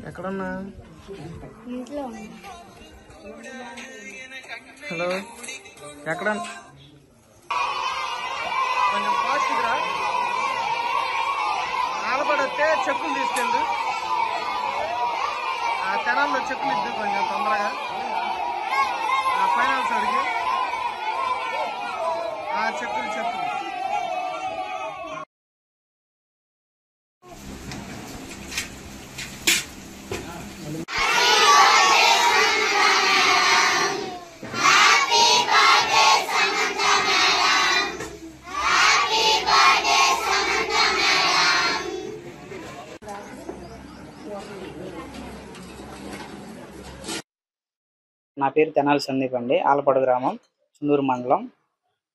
ఎక్కడన్నా? హలో, ఎక్కడ? కొంచెం ఫాస్ట్గా ఆలపడితే చెక్కులు తీసుకెళ్ళి ఆ తెనాల్లో చెక్కులు ఇద్దు కొంచెం తొందరగా. ఫైనాన్స్ అడిగి చెక్కులు నా పేరు తెనాలి సందీప్ అండి. ఆలపాడు గ్రామం, చుందూరు మండలం,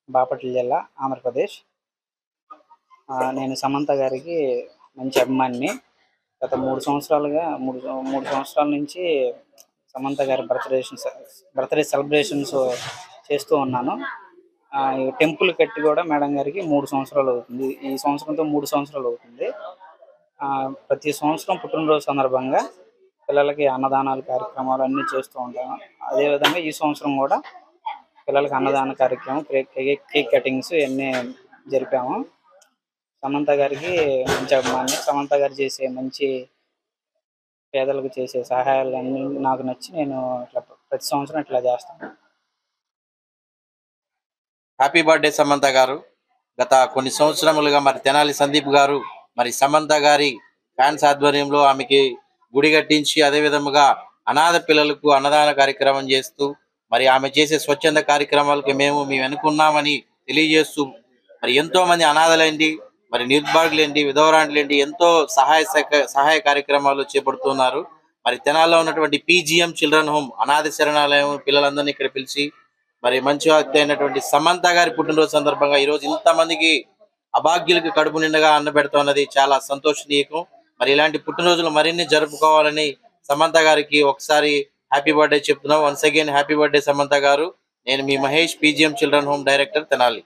బాపట్ల జిల్లా, ఆంధ్రప్రదేశ్. నేను సమంత గారికి మంచి అభిమానిని. గత 3 సంవత్సరాలుగా మూడు సంవత్సరాల నుంచి సమంత గారి బర్త్డే సెలబ్రేషన్స్ చేస్తూ ఉన్నాను. టెంపుల్ కట్టి కూడా మేడం గారికి 3 సంవత్సరాలు అవుతుంది. ఈ సంవత్సరంతో 3 సంవత్సరాలు అవుతుంది. ప్రతి సంవత్సరం పుట్టినరోజు సందర్భంగా పిల్లలకి అన్నదానాలు కార్యక్రమాలు అన్నీ చేస్తూ ఉంటాను. అదేవిధంగా ఈ సంవత్సరం కూడా పిల్లలకి అన్నదాన కార్యక్రమం, కేక్ కటింగ్స్ ఇవన్నీ జరిపాము. సమంత గారికి మంచి అభిమాని. సమంత గారు చేసే మంచి పేదలకు చేసే సహాయాలన్నీ నాకు నచ్చి నేను ప్రతి సంవత్సరం ఇట్లా చేస్తాను. హ్యాపీ బర్త్డే సమంత గారు. గత కొన్ని సంవత్సరములుగా మరి తెనాలి సందీప్ గారు మరి సమంత గారి ఫ్యాన్స్ ఆధ్వర్యంలో ఆమెకి గుడి కట్టించి అదే విధముగా అనాథ పిల్లలకు అన్నదాన కార్యక్రమం చేస్తూ మరి ఆమె చేసే స్వచ్ఛంద కార్యక్రమాలకి మేము అనుకున్నామని తెలియజేస్తూ మరి ఎంతో మంది అనాథలేంటి, మరి నిర్భాగ్యులేంటి, విధవరాండ్లేంటి ఎంతో సహాయ కార్యక్రమాలు చేపడుతున్నారు. మరి తెనాల్లో ఉన్నటువంటి PGM చిల్డ్రన్ హోమ్ అనాథ శరణాలయం పిల్లలందరినీ ఇక్కడ పిలిచి మరి మంచి వ్యక్తి అయినటువంటి సమంత గారి పుట్టినరోజు సందర్భంగా ఈరోజు ఇంతమందికి అభాగ్యులకు కడుపు నిండుగా అన్న పెడుతున్నది చాలా సంతోషనీయకం. మరి ఇలాంటి పుట్టినరోజులు మరిన్ని జరుపుకోవాలని సమంత గారికి ఒకసారి హ్యాపీ బర్త్డే చెప్తున్నాం. Once again happy birthday Samantha గారు. నేను మీ Mahesh, PGM children home director, Tenali.